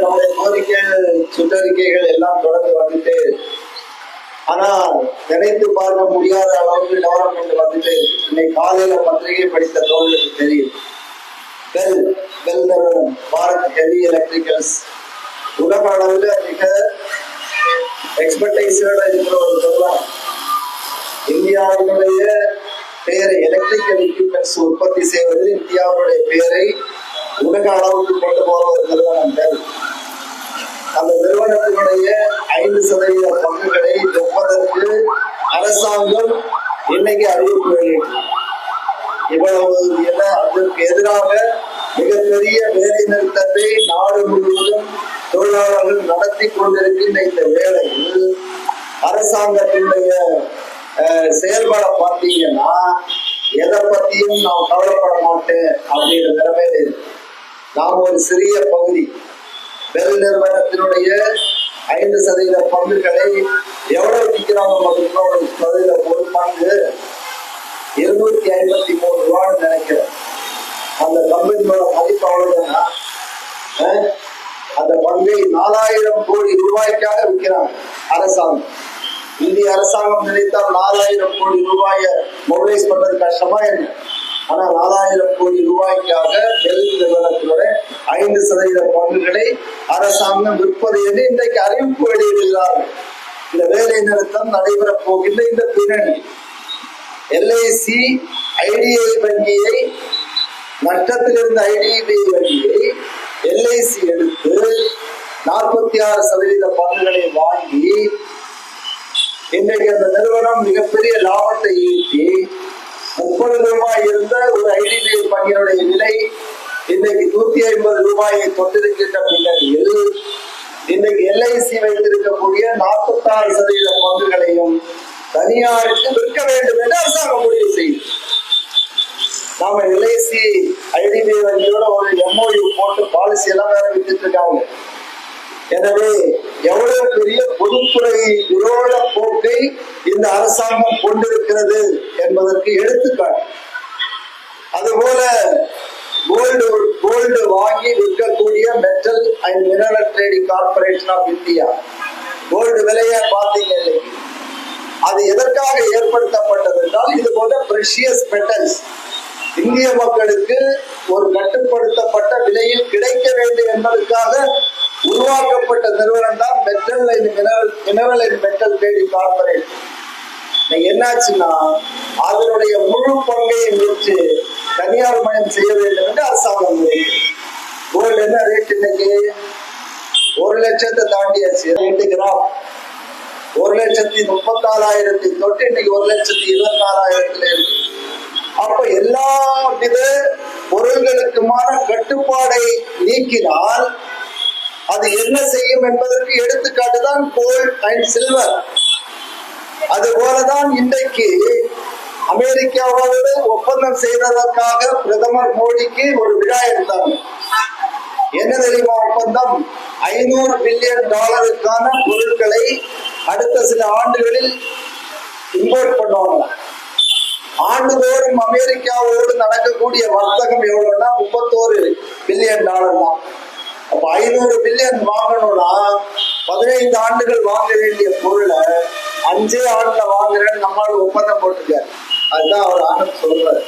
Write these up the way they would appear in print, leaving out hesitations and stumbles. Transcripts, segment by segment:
நம்முடைய கோரிக்கைகள் சுற்றறிக்கைகள் எல்லாம் தொடர்ந்து வந்துட்டு, ஆனா நினைத்து பார்க்க முடியாத அளவுக்கு டெவலப்மெண்ட் வந்துட்டு இன்னைக்கு காலையில பத்திரிகை படித்த தோழர்களுக்கு தெரியும். பெல் நிறுவனம் பாரத் ஹெவி எலக்ட்ரிக்கல்ஸ் உலக அளவில் மிக எக்ஸ்பர்டைஸோட இருக்கிற ஒரு நிறுவனம். இந்தியாவினுடைய பெயரை எலக்ட்ரிக்கல் எக்யூப்மெண்ட்ஸ் உற்பத்தி செய்வதில் இந்தியாவுடைய பெயரை உலக அளவுக்கு கொண்டு போற ஒரு நிறுவனம் பெல். அந்த நிறுவனத்தினுடைய 5% பங்குகளை விற்பதற்கு அரசாங்கம் இன்னைக்கு அறிவிப்பு வெளியிட்டு, இவ்வளவு அதற்கு எதிராக மிகப்பெரிய வேலை நிறுத்தத்தை நாடு முழுவதும் தொழிலாளர்கள் நடத்தி கொண்டிருக்கின்ற இந்த வேளையில் அரசாங்கத்தினுடைய செயல்பாட பார்த்தீங்கன்னா எதை பத்தியும் நாம் கவலைப்பட மாட்டேன் அப்படின்ற நிலைமையில இருக்கு. நாம் ஒரு சிறிய பகுதி பெல் நிறுவனத்தினுடைய 5% பங்குகளை எவ்வளவு விற்கிறாங்க பார்த்தீங்கன்னா, ஒரு பங்கு 253 ரூபான்னு நினைக்கிறேன். அந்த கம்பெனியோட மதிப்பு அவ்வளவுதானா? அந்த பங்கை 4000 கோடி ரூபாய்க்காக விற்கிறாங்க அரசாங்கம். இந்திய அரசாங்கம் நினைத்தால் 4000 கோடி ரூபாயை மொபிலைஸ் பண்றது கஷ்டமா என்ன? ஆனா 4000 கோடி ரூபாய்க்காக பெல் நிறுவனத்தினுடைய 5% பங்குகளை அரசாங்கம் விற்பது என்று இன்றைக்கு அறிவிப்பு வெளியிடுகிறார்கள். இந்த வேலை நிறுத்தம் நடைபெறப் போகின்ற இந்த பின்னணி LIC IDI வங்கியை நட்டத்தில் இருந்த IDB வங்கியை LIC எடுத்து 46% பங்குகளை வாங்கி இன்றைக்கு அந்த நிறுவனம் மிகப்பெரிய லாபத்தை ஈட்டி 30 ரூபாய் இருந்த ஒரு IDB பங்கினுடைய விலை இன்றைக்கு 150 ரூபாயை தொட்டிருக்கின்ற பின்னணியில் இன்றைக்கு LIC வைத்திருக்கக்கூடிய 46% பங்குகளையும் தனியாருக்கு விற்க வேண்டும் என்று அரசாங்கம் முடிவு செய்யும். நாம LIC IDB வங்கியோட ஒரு MOU போட்டு பாலிசி எல்லாம் வேற வித்துட்டு இருக்காங்க. எனவே எவ்வளவு பெரிய பொதுத்துறை விரோத போக்கை இந்த அரசாங்கம் கொண்டிருக்கிறது என்பதற்கு எடுத்துக்காட்டு. அதுபோல கோல்டு வாங்கி விற்கக்கூடிய metal and mineral trading corporation of India gold விலையை பார்த்தீங்க இல்லைங்க, அது எதற்காக ஏற்படுத்தப்பட்டது என்றால் இது போன்ற பிரஷியஸ் மெட்டல்ஸ் இந்திய மக்களுக்கு ஒரு கட்டுப்படுத்தப்பட்ட விலையில் கிடைக்க வேண்டும் என்பதற்காக உருவாக்கப்பட்ட நிறுவனம் தான் metal and mineral and metal trading corporation. என்னாச்சுன்னா அதனுடைய முழு பங்கையும் விற்று தனியார் மயம் செய்ய வேண்டும் என்று அரசாங்கம். கோல்டு என்ன ரேட் இன்னைக்கு? 1 லட்சத்தை தாண்டியாச்சு. 8 கிராம் 1,34,000 தொட்டு இன்னைக்கு 1,24,000 இருக்கு. அப்ப எல்லா வித பொருள்களுக்குமான கட்டுப்பாடை நீக்கினால் அது என்ன செய்யும் என்பதற்கு எடுத்துக்காட்டுதான் கோல்ட் அண்ட் சில்வர். அது போலதான் இன்றைக்கு அமெரிக்காவோடு ஒப்பந்தம் செய்ததற்காக பிரதமர் மோடிக்கு ஒரு விழா எடுத்தாங்க. என்ன தெரியுமா ஒப்பந்தம்? $500 பில்லியன் பொருட்களை அடுத்த சில ஆண்டுகளில் இம்போர்ட் பண்ணுவாங்க. ஆண்டுதோறும் அமெரிக்காவோடு நடக்கக்கூடிய வர்த்தகம் எவ்வளவுன்னா $31 பில்லியன் தான். அப்ப 500 பில்லியன் வாங்கணும்னா 15 ஆண்டுகள் வாங்க வேண்டிய பொருளை 5 ஆண்டுல வாங்குறேன்னு நம்மளால ஒப்பந்தம் போட்டுருக்காரு. அதுதான் அவர் ஆனந்த் சொல்றாரு.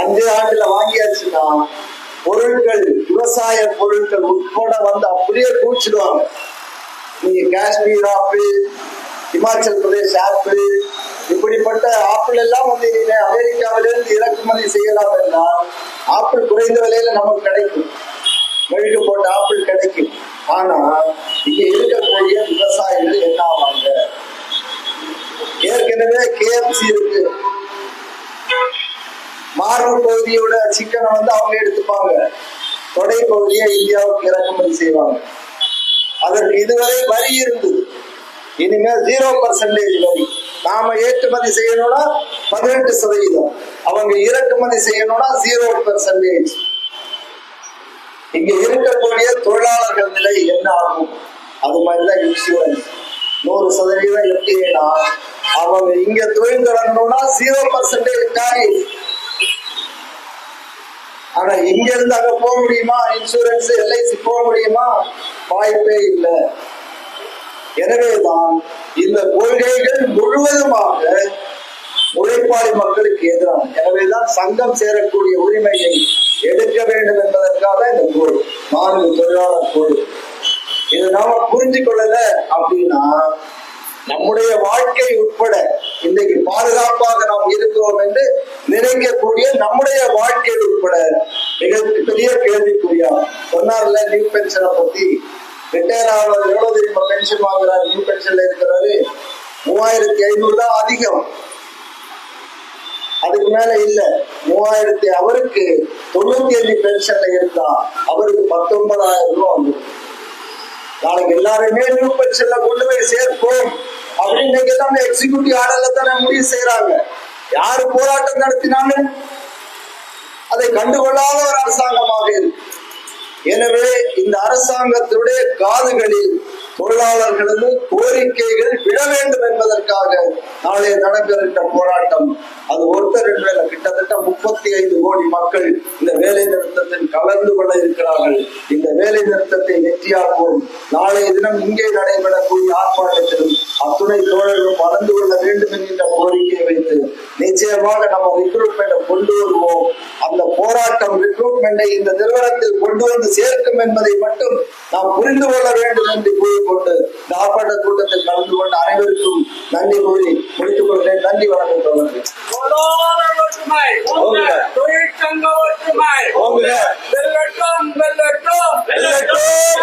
5 ஆண்டுல வாங்கியாச்சுன்னா பொருட்கள், விவசாய பொருட்கள் உட்பட வந்து அப்படியே கூச்சிடுவாங்க. நீங்க காஷ்மீர் ஆப்பிள், இமாச்சல் பிரதேஷ் ஆப்பிள், இப்படிப்பட்ட ஆப்பிள் எல்லாம் வந்து நீங்க அமெரிக்காவிலிருந்து இறக்குமதி செய்யலாம் என்றால் ஆப்பிள் குறைந்த விலையில நமக்கு கிடைக்கும், மெழுகு போட்ட ஆப்பிள் கிடைக்கும். ஆனா இங்க இருக்கக்கூடிய விவசாயிகள் என்ன ஆவாங்க? ஏற்கனவே KFC இருக்கு, மார்பு பகுதியோட சிக்கனை வந்து அவங்க எடுத்துப்பாங்க, தொடை பகுதியை இந்தியாவுக்கு இறக்குமதி செய்வாங்க. அதற்கு இதுவரை வரி இருந்தது, இனிமேல் 0% வரி. நாம ஏற்றுமதி செய்யணும்னா 18%, அவங்க இறக்குமதி செய்யணும்னா 0%. இங்க இருக்கக்கூடிய தொழிலாளர்கள் நிலை என்ன ஆகும்? அது மாதிரிதான் இன்சூரன்ஸ் 100% எப்படின்னா அவங்க இங்க தொழில் தொடங்கணும்னா 0% டாரிஃப். ஆனா இங்க இருந்து அங்க போக முடியுமா? இன்சூரன்ஸ் எல்ஐசி போக முடியுமா? வாய்ப்பே இல்லை. எனவேதான் இந்த கொள்கைகள் முழுவதுமாக உழைப்பாளி மக்களுக்கு எதிரான. எனவேதான் சங்கம் சேரக்கூடிய உரிமையை எடுக்க வேண்டும் என்பதற்காக இந்த குழு, 4 தொழிலாளர் குழு. இதை நாம புரிஞ்சு கொள்ளல அப்படின்னா நம்முடைய வாழ்க்கை உட்பட இன்றைக்கு பாதுகாப்பாக நாம் இருக்கிறோம் என்று நினைக்கக்கூடிய நம்முடைய வாழ்க்கை உட்பட மிகப்பெரிய கேள்விக்குரியா. சொன்னார்ல நியூ பென்ஷனை பத்தி, ரிட்டையர் ஆனவர் எவ்வளவு தெரியுமா பென்ஷன் வாங்குறாரு? நியூ பென்ஷன்ல இருக்கிறாரு 3500 தான் அதிகம், அதுக்கு மேல இல்ல. 3000 அவருக்கு 95 பென்ஷன்ல இருந்தா அவருக்கு 19,000 ரூபாய் வந்து. நாளைக்கு எல்லாருமே நியூ பென்ஷன்ல கொண்டு போய் சேர்ப்போம் அப்படின்னு எல்லாமே எக்ஸிக்யூட்டிவ் ஆர்டர்ல தானே முடிவு செய்யறாங்க. யாரு போராட்டம் நடத்தினாங்க? அதை கண்டுகொள்ளாத ஒரு அரசாங்கமாக இருக்கு. எனவே இந்த அரசாங்கத்தினுடைய காதுகளில் தொழிலாளர்களது கோரிக்கைகள் விட வேண்டும் என்பதற்காக நாளை நடைபெறுகின்ற போராட்டம். அது ஒருத்தர் என்ற கிட்டத்தட்ட 35 கோடி மக்கள் இந்த வேலை நிறுத்தத்தில் கலந்து கொள்ள இருக்கிறார்கள். இந்த வேலை நிறுத்தத்தை வெற்றியாக்குவோம். நாளைய தினம் இங்கே நடைபெறக்கூடிய ஆர்ப்பாட்டத்திலும் அத்துணை தோழர்களும் கலந்து கொள்ள வேண்டும் என்கின்ற கோரிக்கையை வைத்து நிச்சயமாக நம்ம ரிக்ரூட்மெண்ட்டை கொண்டு வருவோம். அந்த போராட்டம் ரிக்ரூட்மெண்டை இந்த நிறுவனத்தில் கொண்டு வந்து சேர்க்கும் என்பதை மட்டும் நாம் புரிந்து கொள்ள வேண்டும் என்று கூறிக்கொண்டு இந்த ஆர்ப்பாட்ட கூட்டத்தில் கலந்து கொண்ட அனைவருக்கும் நன்றி கூறி முடித்துக் கொள்கிறேன். நன்றி, வணக்கம் தோழர்களே. தொழிற்சங்க ஒற்றுமை வெல்லட்டும் வெல்லட்டும் வெல்லட்டும்.